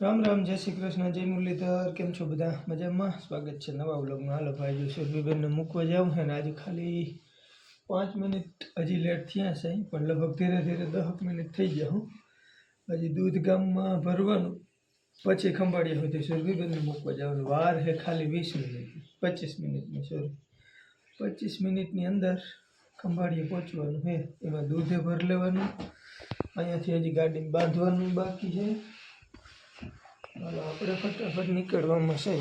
राम राम जय श्री कृष्ण जय मुरलीधर केम छो बधा मजामां स्वागत है नवा व्लॉगमां। हालो भाई जो सुरभीबेन ने मूकवा जाऊँ है ने आज खाली 5 मिनिट हजी लेट थया छे पण लगभग धीरे धीरे 10 मिनिट थई गया हूँ। हजी दूध गाम में भरवानुं पछी खंभाळिया सुधी सुरभीबेन ने मूकवा जवानुं वार है खाली 20 मिनिट 25 मिनिट में सॉरी 25 मिनिट नी अंदर खंभाळिया पहोंचवानुं है। एमां दूधे भर लेवानुं अहींयाथी हजी गाड़ी बांधवानुं बाकी है। हालो आपणे फटाफट નીકળવામાં છે।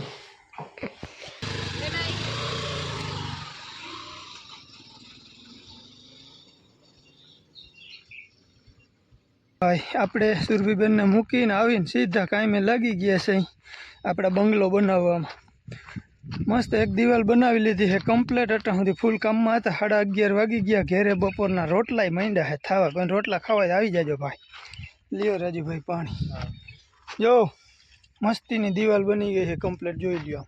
આપણે સુરભીબેનને મૂકીને આવીને સીધા કામે લાગી ગયા છે। આપણા બંગલો બનાવવામાં મસ્ત એક દિવાલ બનાવી લીધી છે કમ્પ્લીટ। અટા સુધી ફૂલ કામમાં હતા। 11:30 વાગી ગયા। ઘેરે બપોરના રોટલાય માંડ્યા છે થાવા। કોઈ રોટલા ખાવા આવી જાજો ભાઈ। લ્યો રાજુભાઈ પાણી જો મસ્તીની દિવાલ બની ગઈ છે કમ્પ્લીટ જોઈ લ્યો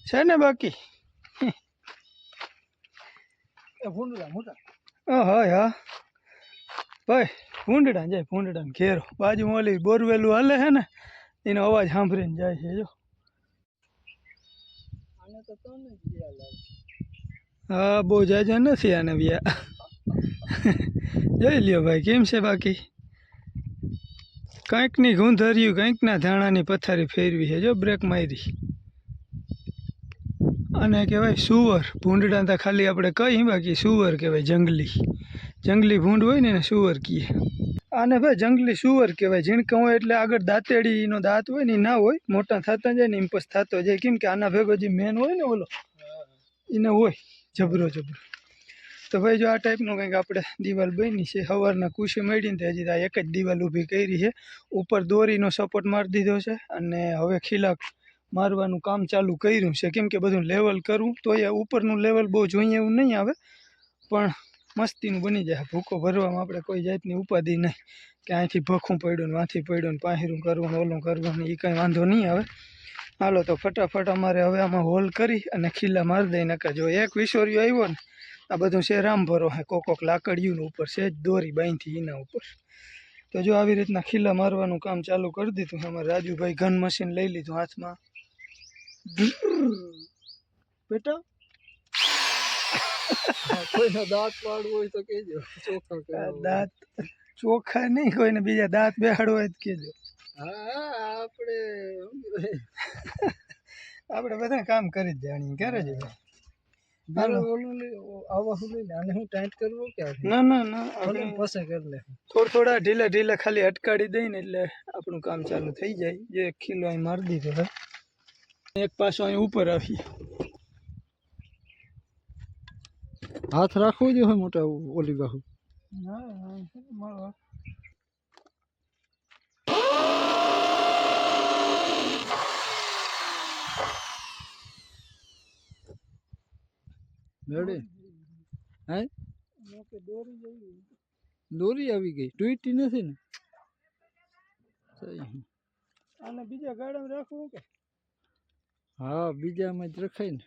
છે ને બાકી હા હા ભાઈ ભૂંડડા જાય ભૂંડડા ઘેરો બાજુમાં ઓલી બોરવેલું હાલે છે ને એનો અવાજ સાંભળીને જાય છે જો। હા બહુ જાજા નથી આને વ્યા જોઈ લ્યો ભાઈ કેમ છે બાકી। કંઈકની ગૂંધર્યું કંઈકના ધાણાની પથારી ફેરવી છે જો બ્રેક મારી। અને કહેવાય સુવર ભૂંડડા તો ખાલી આપણે કઈ બાકી સુવર કહેવાય। જંગલી ભૂંડ હોય ને એને સુવર કહીએ। આને ભાઈ જંગલી સુવર કહેવાય। ઝીણકા હોય એટલે આગળ દાંતેડીનો દાંત હોય ને એ ના હોય મોટા થતા જાય ને એમ પછી થતો જાય કેમ કે આના ભેગો જે મેન હોય ને ઓલો એને હોય જબરો। તો ભાઈ જો આ ટાઈપનું કંઈક આપણે દિવાલ બની છે। સવારના કુશી મળીને હજી આ એક જ દિવાલ ઊભી કરી છે। ઉપર દોરીનો સપોર્ટ મારી દીધો છે અને હવે ખીલા મારવાનું કામ ચાલુ કર્યું છે કેમ કે બધું લેવલ કરવું તો એ ઉપરનું લેવલ બહુ જોઈએ એવું નહીં આવે પણ મસ્તીનું બની જાય। ભૂકો ભરવામાં આપણે કોઈ જાતની ઉપાધિ નહીં કે અહીંથી ભખું પડ્યું ને વાંથી પડ્યું ને પાහිરું કરવું ને ઓલું કરવું ને એ કંઈ વાંધો નહીં આવે। હાલો તો ફટાફટ અમારે હવે આમાં હોલ કરી અને ખીલા મારી દઈ નકા જો એક વિસોરિયો આવ્યો ને આ બધું છે રામ ભરો હે કોક લાકડીયું ઉપર છે જ દોરી બાંધી એના ઉપર। તો જો આવી રીતના ખીલા મારવાનું કામ ચાલુ કરી દીધું। અમારે રાજુભાઈ ઘન મશીન લઈ લીધું હાથમાં બેટા કોઈનો દાંત પાડવો હોય તો કહેજો ચોખા દાંત ચોખા નહીં કોઈને બીજા દાંત બેહાડવો હોય તો કહેજો। હા આપણે બધા કામ કરી જ જાણીએ ક્યારે જ હાલો આને હું ટાઈટ કરવું કે ના આપણે પાસે કરી લે થોડા ઢીલા ખાલી અટકાડી દઈને એટલે આપણું કામ ચાલુ થઈ જાય। જે ખીલો અહીં મારી દીધો છે એક પાછો અહીં ઉપર આવીએ હાથ રાખવો જોઈએ મોટા ઓલી બાહુ દોરી આવી ગઈ તૂટી નથી ને આને બીજા ગાડામાં રાખવું કે હા બીજામાં જ રખાય ને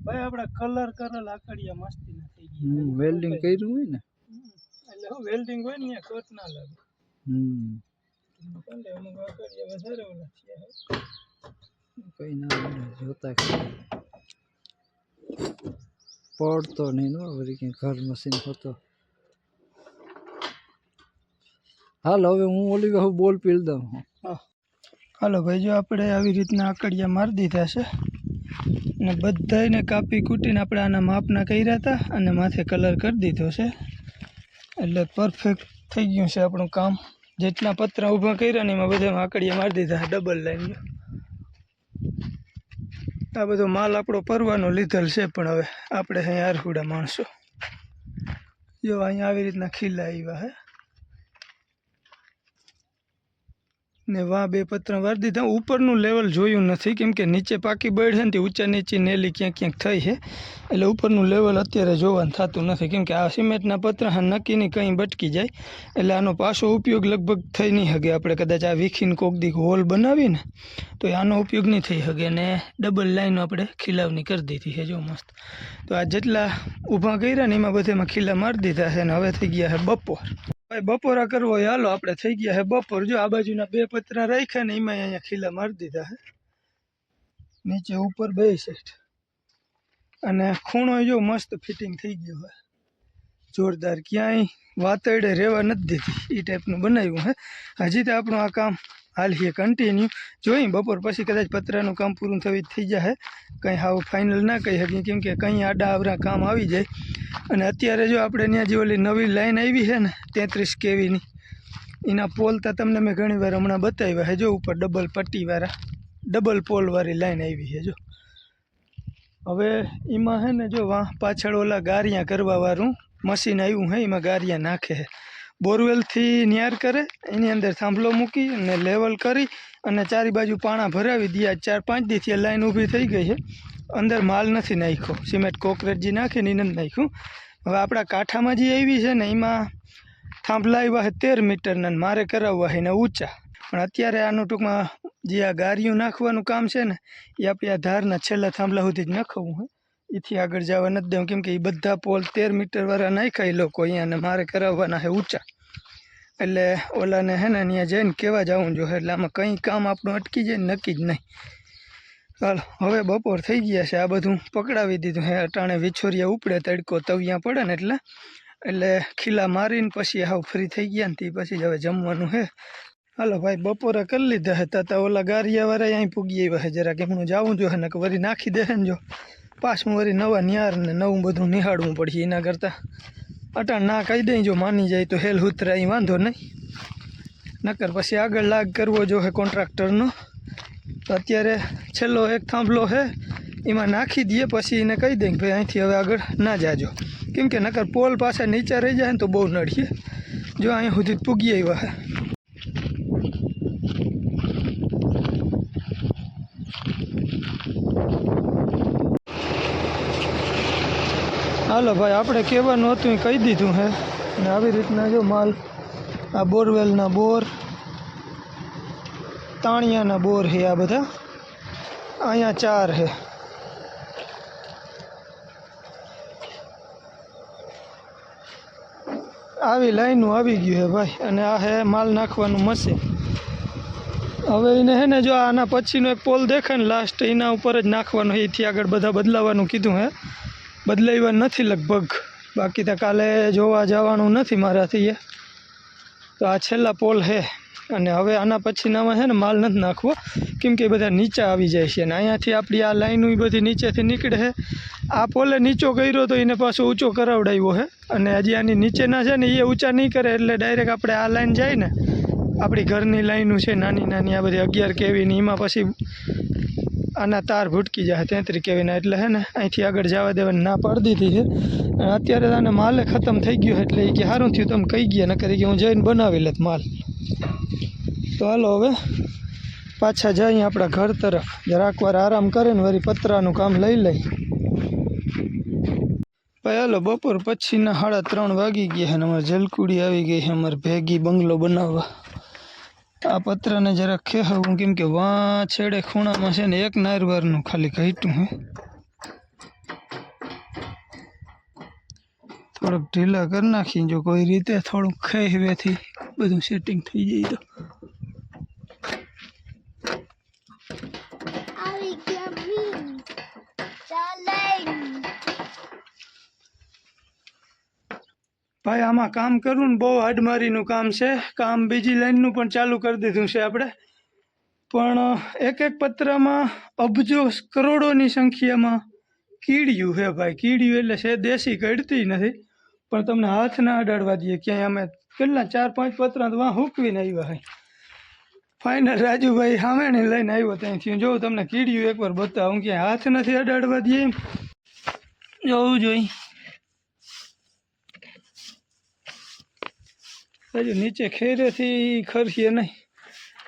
ભાઈ આપણે કલર કરેલ આકડિયા મસ્તી ના થઈ ગઈ વેલ્ડિંગ કર્યું હોય ને એટલે હું વેલ્ડિંગ હોય ને કટ ના લાગે કંડે અમુક આકડિયા વધારે ઓલા છે કઈ ના જોતા પડતો નહીં નો વળી કે ઘર મશીન હતો। હાલ હવે હું ઓલી બાહુ બોલ પીલ દઉં હાલો ભાઈ જો આપણે આવી રીતના આકડિયા મારી દીધા છે અને બધાને કાપી કૂટીને આપણે આના માપના કર્યા હતા અને માથે કલર કરી દીધો છે એટલે પરફેક્ટ થઈ ગયું છે આપણું કામ। જેટલા પતરા ઊભા કર્યા ને એમાં બધા આકડિયા મારી દીધા છે ડબલ લાઈન। આ બધો માલ આપણો પરવાનો લીધેલ છે પણ હવે આપણે અહીં આરહુડા માણસો જો અહીંયા આવી રીતના ખીલા આવ્યા હે ને વાં 2 પતરા વારી દીધા. ઉપરનું લેવલ જોયું નથી કેમ કે નીચે પાકી બળ છે ને તે ઊંચા નીચી નેલી ક્યાંક ક્યાંક થઈ છે, એટલે ઉપરનું લેવલ અત્યારે જોવાનું થતું નથી કેમ કે આ સિમેન્ટના પતરા નક્કી નહીં કંઈ ભટકી જાય, એટલે આનો પાછો ઉપયોગ લગભગ થઈ નહીં શકે. આપણે કદાચ આ વીખીને કોક દી હોલ બનાવીને તો આનો ઉપયોગ નહીં થઈ શકે. ને ડબલ લાઈનો આપણે ખીલાવની કરી દીધી છે જો મસ્ત. તો આ જેટલા ઊભા કર્યા ને એમાં બધેમાં ખીલા મારી દીધા છે ને હવે થઈ ગયા છે બપોર. ભાઈ બપોરા કરવો હોય હાલો, આપણે થઈ ગયા છે બપોર. જો આ બાજુના 2 પતરા રાખ્યા ને એમાં અહીંયા ખીલા મારી દીધા છે, નીચે ઉપર 2 સેટ. અને ખૂણો જો મસ્ત ફિટિંગ થઈ ગયો હોય જોરદાર, ક્યાંય વાતડે રહેવા નથી દેતી એ ટાઈપનું બનાવ્યું હે. હજી તો આપણું આ કામ હાલીએ કન્ટિન્યુ. જોઈ બપોર પછી કદાચ પતરાનું કામ પૂરું થઈ જાય, કંઈ હાવ ફાઇનલ ના કહી શકીએ કેમ કે કંઈ આડા આવરા કામ આવી જાય. અને અત્યારે જો આપણે ત્યાં જે ઓલી નવી લાઈન આવી છે ને 33 kVની, એના પોલ તો તમને મેં ઘણી વાર હમણાં બતાવ્યા છે. જો ઉપર ડબલ પટ્ટીવાળા ડબલ પોલવાળી લાઈન આવી છે જો. હવે એમાં છે ને જો વાં પાછળ ઓલા ગારિયા કરવાવાળું મશીન આવ્યું છે, એમાં ગારિયા નાખે છે. બોરવેલથી નિયાર કરે, એની અંદર થાંભલો મૂકી અને લેવલ કરી અને ચારે બાજુ પાણા ભરાવી દે. 4-5 દીથી લાઈન ઊભી થઈ ગઈ છે. અંદર માલ નથી નાખ્યો, સિમેન્ટ કોન્ક્રીટ જે નાખીને એને નથી નાખ્યું. હવે આપણા કાંઠામાં જે આવી છે ને એમાં થાંભલા આવ્યા છે 13 મીટરના, મારે કરાવવા છે ને ઊંચા. પણ અત્યારે આનું ટૂંકમાં જે આ ગારિયું નાખવાનું કામ છે ને એ આપણે આ ધારના છેલ્લા થાંભલા સુધી જ નાખવું હોય, એથી આગળ જવા નથી દેવું કેમ કે એ બધા પોલ 13 મીટરવાળા નાખ્યા એ લોકો અહીંયા, અને મારે કરાવવાના છે ઊંચા. એટલે ઓલાને હે ને ત્યાં જઈને કહેવા જવું જોઈએ, એટલે આમાં કંઈ કામ આપણું અટકી જાય નક્કી જ નહીં. ચાલો હવે બપોર થઈ ગયા છે, આ બધું પકડાવી દીધું હે. અટાણે વિછોરિયા ઉપડે, તડકો તવિયા પડે ને એટલે ખીલા મારીને પછી હાવ ફ્રી થઈ ગયા ને તે પછી જ હવે જમવાનું છે. હાલો ભાઈ બપોરે કરી લીધા છે. તો ઓલા ગારિયાવાળા અહીં પૂગી આવ્યા છે, જરા કે હું જાવું જોઈએ ને વરી નાખી દે ને જો પાછું વરી નવા નિહાર ને નવું બધું નિહાળવું પડશે. એના કરતાં અટાણ ના કહી દઈ જો માની જાય તો હેલ ઉતરા અહીં વાંધો નહીં, નકર પછી આગળ લાગ કરવો જોઈએ કોન્ટ્રાક્ટરનો. તો અત્યારે છેલ્લો એક થાંભલો છે એમાં નાખી દઈએ, પછી એને કહી દઈએ કે ભાઈ અહીંથી હવે આગળ ના જાજો કેમ કે નકર પોલ પાછા નીચે રહી જાય ને તો બહુ નડીએ. જો અહીં સુધી પૂગી આવ્યા છે. હાલો ભાઈ આપણે કહેવાનું હતું એ કહી દીધું હે. અને આવી રીતના જો માલ આ બોરવેલના બોર, તાણિયાના બોર છે આ બધા, અહીંયા 4 છે. આવી લાઈનું આવી ગયું છે ભાઈ. અને આ છે માલ નાખવાનું મશીન. હવે એને હે ને જો આના પછીનો એક પોલ દેખાય ને લાસ્ટ, એના ઉપર જ નાખવાનું. એથી આગળ બધા બદલાવાનું કીધું હે, બદલાવ્યા નથી લગભગ. બાકી તો કાલે જોવા જવાનું નથી મારાથી. તો આ છેલ્લા પોલ છે. અને હવે આના પછીનામાં છે ને માલ નથી નાખવો કેમ કે બધા નીચે આવી જાય છે. અને અહીંયાથી આપણી આ લાઈનો એ બધી નીચેથી નીકળે છે. આ પોલે નીચો કર્યો તો એને પાછો ઊંચો કરાવડાવ્યો છે. અને હજી આની નીચેના છે ને એ ઊંચા નહીં કરે, એટલે ડાયરેક્ટ આપણે આ લાઈન જાય ને આપણી ઘરની લાઈનો છે નાની નાની, આ બધી 11 kVની, એમાં પછી આના તાર ભૂટકી જાય 33 kVના. એટલે છે ને અહીંથી આગળ જવા દેવાની ના પાડી દીધી છે. અને અત્યારે આને માલે ખતમ થઈ ગયો એટલે એ કે સારું થયું તમે કહી ગયા, નકર કે હું જઈને બનાવી લેત માલ. તો હાલો હવે પાછા જઈએ આપણા ઘર તરફ, જરાક વાર આરામ કરીને વળી પતરાનું કામ લઈ લઈ. ભાઈ હાલો બપોર પછીના 3:30 વાગી ગયા છે અને અમારે જલકુડી આવી ગઈ છે અમારે ભેગી બંગલો બનાવવા. આ પતરાને જરાક ખેહવું કેમ કે વાં છેડે ખૂણામાં છે ને એક નારવારનું ખાલી ઘટ્યું હે, થોડુંક ઢીલા કરી નાખી. જો કોઈ રીતે થોડુંક ખેહવેથી બધું સેટિંગ થઈ જાય તો. ભાઈ આમાં કામ કરવું ને બહુ હાડમારીનું કામ છે. કામ બીજી લાઈનનું પણ ચાલુ કરી દીધું છે આપણે, પણ એક એક પતરામાં અબજો કરોડોની સંખ્યામાં કીડિયું છે ભાઈ. કીડિયું એટલે છે દેશી કડતી નથી, પણ તમને હાથ ના અડાડવા દઈએ ક્યાંય. અમે કેટલા 4-5 પતરા તો વાં હૂકવીને આવ્યા હોય. ફાઇનલ રાજુભાઈ સામેણી લઈને આવ્યો ત્યાંથી. જોઉં તમને કીડિયું એકવાર બતાવું, ક્યાંય હાથ નથી અડાડવા દઈએ એમ જોવું જોઈએ. હજુ નીચે ખેરેથી ખરીએ નહીં,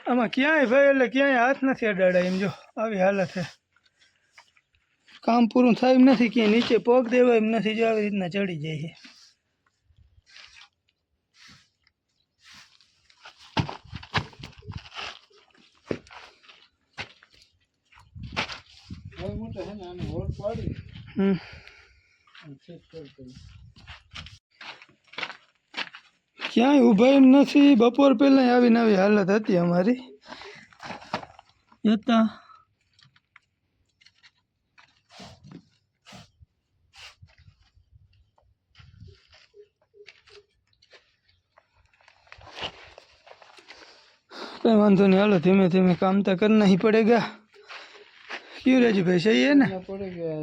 આમાં ક્યાંય ભાઈ એટલે ક્યાંય હાથ નથી અડાડા એમ જો આવી હાલત છે કામ પૂરું થાય એમ નથી ક્યાંય નીચે પગ દેવાય એમ નથી જો આવી રીતના ચડી જાય છે ક્યાંય ઊભા એમ નથી બપોર પહેલાં આવીને આવી હાલત હતી અમારી હતા कहीं वांधो नहीं हालो धीमे धीमे काम तो करना ही पड़ेगा क्यों राजू भाई सही है ना पड़ेगा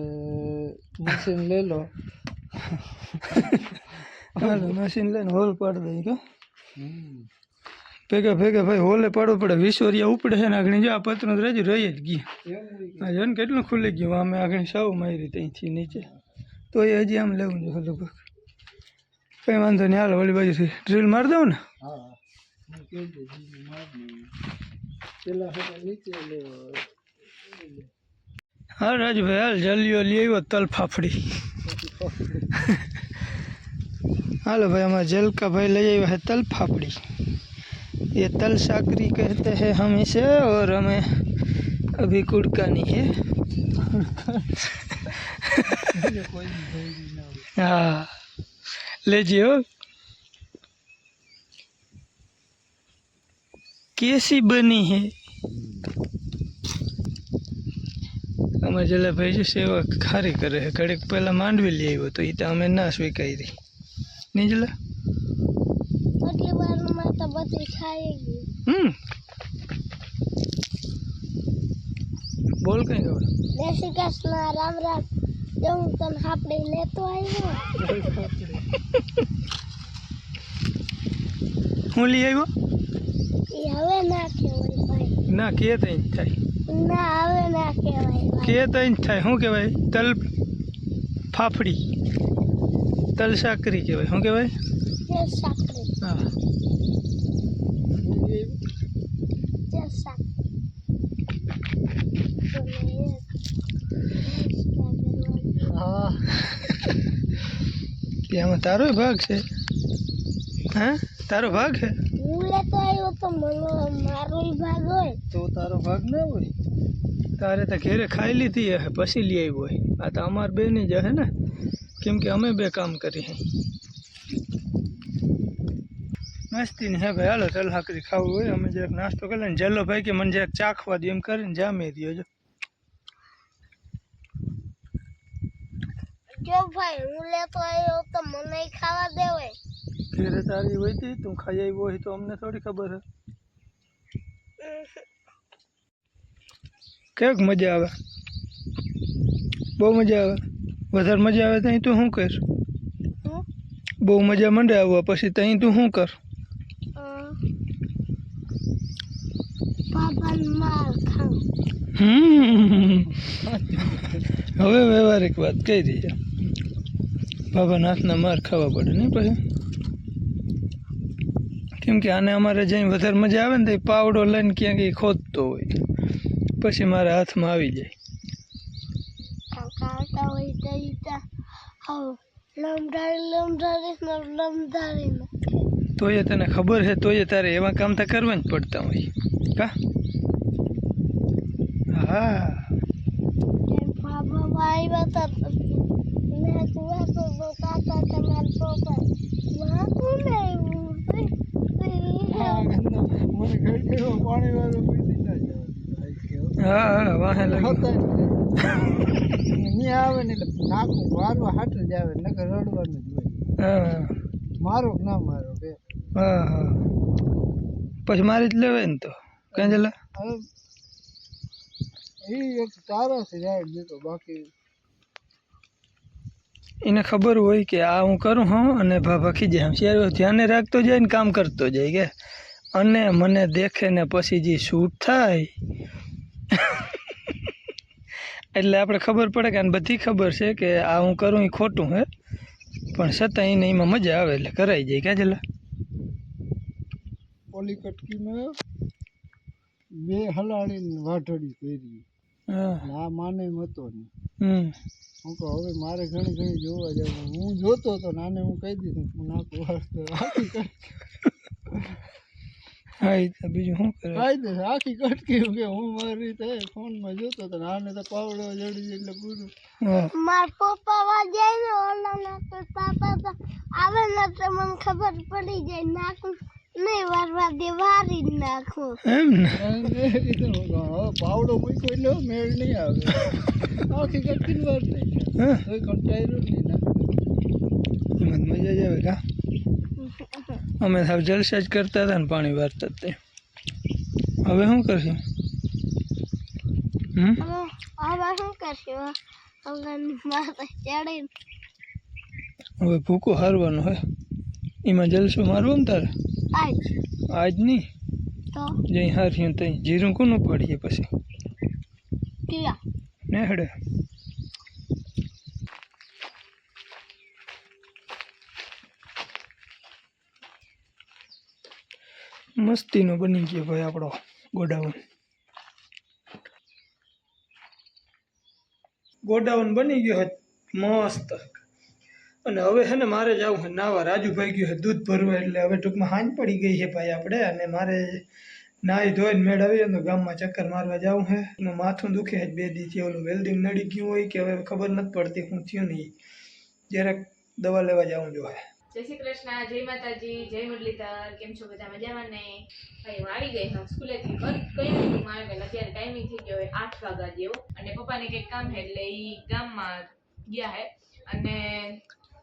मशीन ले लो हालो मशीन लेने होल पाड़ देगा भेगा भेगा भाई होले पाड़ो पड़े 20 वरिया उपड़े है आगणी जो आ पत्र राजू रही ज गई जो ने केटલું खुली गયું आमे आगणी साव मारी ત્યાંથી નીચે તો એ હજી આમ લેવું છે લગભગ કઈ વાંધો નહીં હાલો ઓલી બાજુથી ડ્રીલ માર દઉં ને हाँ राजू भाई हाल जल्दी लिए वो तल फाफड़ी हालो भाई हमारे जल का भाई ले आया है तल फाफड़ी ये तल साकरी कहते हैं हम इसे और हमें अभी कुड़का नहीं है हाँ ले जियो कैसी बनी है અમારે જલા ભાઈ છે સેવા ખારી કરે છે ઘડીક પહેલાં માંડવી લઈ આવ્યો તો એ તો અમે ના સ્વીકારી નહીં જલા આટલી વારમાં તો બધી ખાઈ ગઈ બોલ કઈ ખબર જય શ્રી કૃષ્ણ રામ રામ જો હું તને હાપડી લેતો આવ્યો હું લઈ આવ્યો એ હવે ના કહેવાય ભાઈ ના કે તઈ જ થાય ના હવે ના કહેવાય કે તઈ જ થાય શું કહેવાય તલ ફાફડી તલ સાકરી કહેવાય શું કહેવાય જે સાકરી હા જે સાકરી હા એમાં તારો ભાગ છે હા તારો ભાગ છે હું લેતો આવ્યો તો મારો ભાગ હોય તો તારો ભાગ ના હોય તારે તો ઘેરે ખાઈ લીધી હે પછી લઈ આવ્યો હોય આ તો અમાર બેની જ હે ને કેમ કે અમે બે કામ કરી હે મસ્તી ને હે ભાઈ હાલો તલ હાકરી ખાવું હોય અમે જરાક નાસ્તો કરી લઈને જલ્લો ભાઈ કે મને જરાક ચાખવા દે એમ કરીને જામી રહ્યો જો ભાઈ હું લેતો આવ્યો તો મને ખાવા દેવાય ઘેરે તારી હોય તી તું ખાઈ આવ્યો હોય તો અમને થોડી ખબર હે કેક મજા આવે બહુ મજા આવે વધારે મજા આવે ત્યાં તું શું કર બહુ મજા મંડે આવવા પછી ત્યાં તું શું કર પાપાને માર ખાવ હવે વ્યવહારિક વાત કહી દઈએ બાબાના હાથના માર ખાવા પડે નહીં પછી કેમ કે આને અમારે જઈ વધારે મજા આવે ને તો પાવડો લઈને ક્યાંક ખોદતો હોય પછી મારા હાથમાં આવી જાય કાકા હોય તો લમધારી તો એ તને ખબર છે તો એ તારે એવા કામ તો કરવા જ પડતા હોય કા હા બાબા આવ્યા હતા મેં કુવા તો કાકા તમારા પપ્પા વાહ કોણ હા હા વાહે આવે ને એટલે નાખું મારવા હાટું જ આવે નકર રડવાનું જ હોય હા મારો કે ના મારો કે હા હા પછી મારી જ લેવાય ને તો કઈ જલા એ એક તારો છે રાઈડ દીધો બાકી એને ખબર હોય કે આ હું કરું હા અને ભાભા ખીજે આમ શેર ધ્યાને રાખતો જાય ને કામ કરતો જાય કે અને મને દેખે ને પછી જે શૂટ થાય એટલે આપણે ખબર પડે કે આને બધી ખબર છે કે આ હું કરું એ ખોટું હે પણ છતાં એને એમાં મજા આવે એટલે કરાઈ જાય ક્યાં જલા ઓલી કટકીમાં બે હલાડીને વાટડી કરી. હા આ માને એમ હતો નહીં. હું કહું હવે મારે ઘણી જોવા જવું. હું જોતો હતો ને આને હું કહી દીધું હું નાખું વાળતો આખી હા એ તો બીજું શું કરે કાયદે આખી કટકી કે હું મારી રીતે ફોનમાં જોતો હતો ને આને તો પાવડો જડી એટલે પૂરું. હા માર પપ્પા વાગ્યા ને ઓલાના તો પાપા તો આવે ને તો મને ખબર પડી જાય નાખું નહીં વારવા દે વારી જ નાખું એમ ને અને એ કીધું હવે પાવડો મૂક્યો એટલે મેળ નહીં આવે. આખી કટકી વાર થઈ હા જાય કંટાળ્યું નહીં ના. એમાં જ મજા જ આવે કા અમે સાવ જલસા જ કરતા હતા ને પાણી વારતા તે હવે શું કરશું હવે શું કરશું હવે માથે ચડી હવે ભૂકો હારવાનો હે એમાં જલસો મારવો ને તારે આજ આજ નહીં તો જઈ હાર્યું તઈ જીરું કોનું પાડીએ પછી ક્યાં નેહડે મસ્તીનો બની ગયો ભાઈ આપણો ગોડાઉન બની ગયો હે મસ્ત અને હવે છે ને મારે જવું છે નાવા રાજુભાઈ ગયો છે દૂધ ભરવા એટલે હવે ટૂંકમાં હાંજ પડી ગઈ છે ભાઈ આપણે અને મારે નાહી ધોઈને મેળવીએ તો ગામમાં ચક્કર મારવા જવું છે એનું માથું દુખે છે 2 દીથી ઓલું વેલ્ડિંગ નડી ગયું હોય કે હવે ખબર નથી પડતી શું થયું નહીં જરાક દવા લેવા જવું જોઈએ જય શ્રી કૃષ્ણ, જય માતાજી, જય મુરલીધર. કેમ છો બધા મજામાં ને? ભાઈ હું આવી ગઈ હા સ્કૂલેથી કઈ મિનિટમાં આવી ગઈ. અત્યારે ટાઈમિંગ થઈ ગયો 8 વાગ્યા જેવો અને પપ્પાને કંઈક કામ છે એટલે એ ગામમાં ગયા હે અને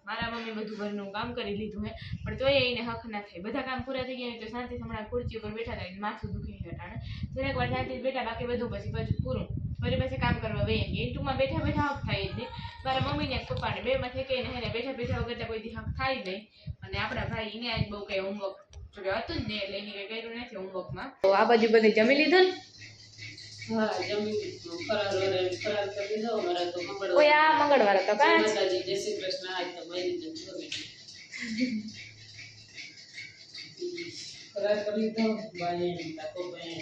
મારા મમ્મી બધું ઘરનું કામ કરી લીધું હે પણ તોય એને હક ના થાય. બધા કામ પૂરા થઈ ગયા તો શાંતિ હમણાં ખુરચી ઉપર બેઠા હતા માથું દુખી હટાણે જરાક વાર શાંતિ બેઠા બાકી બધું પછી પૂરું ફરી પછી કામ કરવા વહી ગયા. ટૂંકમાં બેઠા હક થાય જ નહીં. મારા મમ્મીને પપ્પાને બે માંથી કહીને હેને બેઠા વગર કોઈ દી હક થાય જ નહીં. અને આપણા ભાઈ એને આજ બહુ કઈ હોમવર્ક હતું જ ને એટલે એને કઈ કર્યું નથી હોમવર્કમાં. તો આ બાજુ બધે જમી લીધું ને? હા જમી લીધું. ફરાર કરી દીધો અમારા તો મંગળવાર. ઓય આ મંગળવાર હતો કા? માતાજી જય શ્રી કૃષ્ણ. આજ તો મારી જ ફરાર કરી દીધો. બાઈ તાકો ભાઈ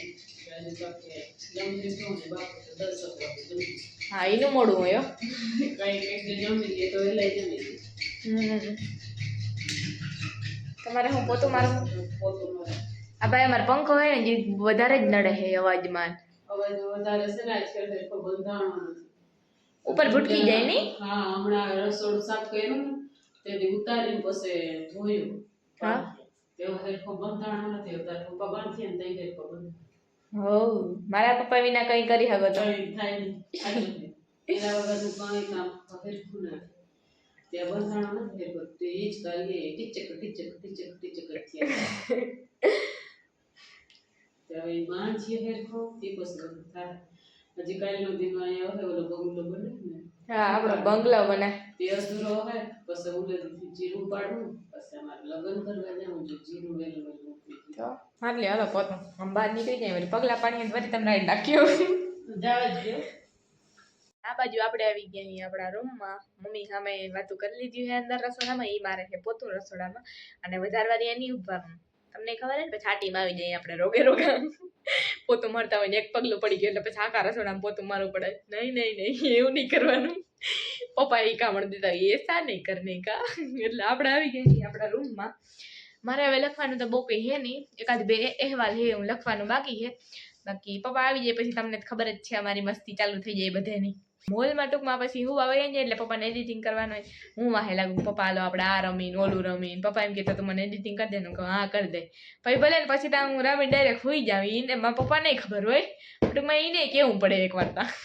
રાજુ કાકે જમી લીધું ને બાપુ તો 10 વાગે જમી. હા એનું મોડું હોય હો. કઈ જમી લે તો એલા જમી લે. તમારે હું પોતું મારું પોતું મારે આ ભાઈ અમારે પંખો હોય ને જે વધારે જ નડે છે અવાજમાં અવાજ વધારે છે ને આજ કરે તો બંધાણો નથી. ઉપર ભૂટકી જાય નહીં? હા હમણાં રસોડું સાફ કર્યું ને તેથી ઉતારીને પછી ધોયું. હા તેઓ હરખો બંધાણો નથી ઉતાર પપ્પા બાંધીએ ને તઈ હરખો બંધ હો મારા પપ્પા વિના કઈ કરી શકો તો કઈ થાય નહીં. એના વગરનું કઈ કામ હરખું ના ત્યાં બંધાણો નથી હરખો તે જ કરીએ ટીચક ત્યારે બાંધીએ હરખો તે પછી બધું થાય. હજી કાલનો દીનો અહીંયા આવે ઓલો બંગલો બને ને હા આપણો બંગલો બને તે અધૂરો હોય પછી ઉલેથી જીરું પાડવું પછી અમારે લગ્ન કરવા જવું જો જીરું વેલું મૂકી તો હાલે હાલો પોતું આમ બહાર નીકળી જાય વળી પગલા પાણી વળી તમે રાઈડ નાખ્યો જવા જોઈએ. આ બાજુ આપણે આવી ગયા અહીં આપણા રૂમમાં. મમ્મી સામે વાતું કરી લીધી છે અંદર રસોડામાં. એ મારે છે પોતું રસોડામાં અને વધારવાળી એની ઉભારમાં. તમને ખબર હે ને પછી છાટીમાં આવી જાય આપણે રોગા પોતું મળતા હોય ને એક પગલું પડી ગયું એટલે પછી આખા રસોડામાં પોતું મારવું પડે. નહીં એવું નહીં કરવાનું. પપ્પા એ કામણ દીધા એસા નહીં કરને કા. એટલે આપણે આવી ગયા છીએ આપણા રૂમમાં. મારે હવે લખવાનું તો બહુ કંઈ હે નહીં. એકાદ 2 અહેવાલ હે હું લખવાનું બાકી છે. બાકી પપ્પા આવી જાય પછી તમને ખબર જ છે અમારી મસ્તી ચાલુ થઈ જાય બધાની. મોલમાં ટૂંકમાં પછી હું આવે જાય એટલે પપ્પાને એડિટિંગ કરવાનું હોય. હું વાહે લાગુ પપ્પા હાલો આપણે આ રમીને ઓલું રમીને. પપ્પા એમ કહેતો તું મને એડિટિંગ કરી દે ને કહું હા કરી દે. પછી ભલે ને પછી ત્યાં હું રમીને ડાયરેક્ટ હોઈ જાઉં. એને મારા પપ્પા નહીં ખબર હોય ટૂંકમાં એને કેવું પડે એક વાર ત્યાં.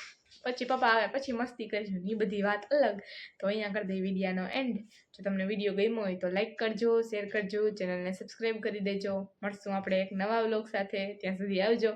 પછી પપ્પા આવે પછી મસ્તી કરીશું એ બધી વાત અલગ. તો અહીંયા કરી દઈએ વિડીયોનો એન્ડ. જો તમને વિડીયો ગમ્યો હોય તો લાઈક કરજો, શેર કરજો, ચેનલને સબસ્ક્રાઈબ કરી દેજો. મળશું આપણે એક નવા વ્લોગ સાથે. ત્યાં સુધી આવજો.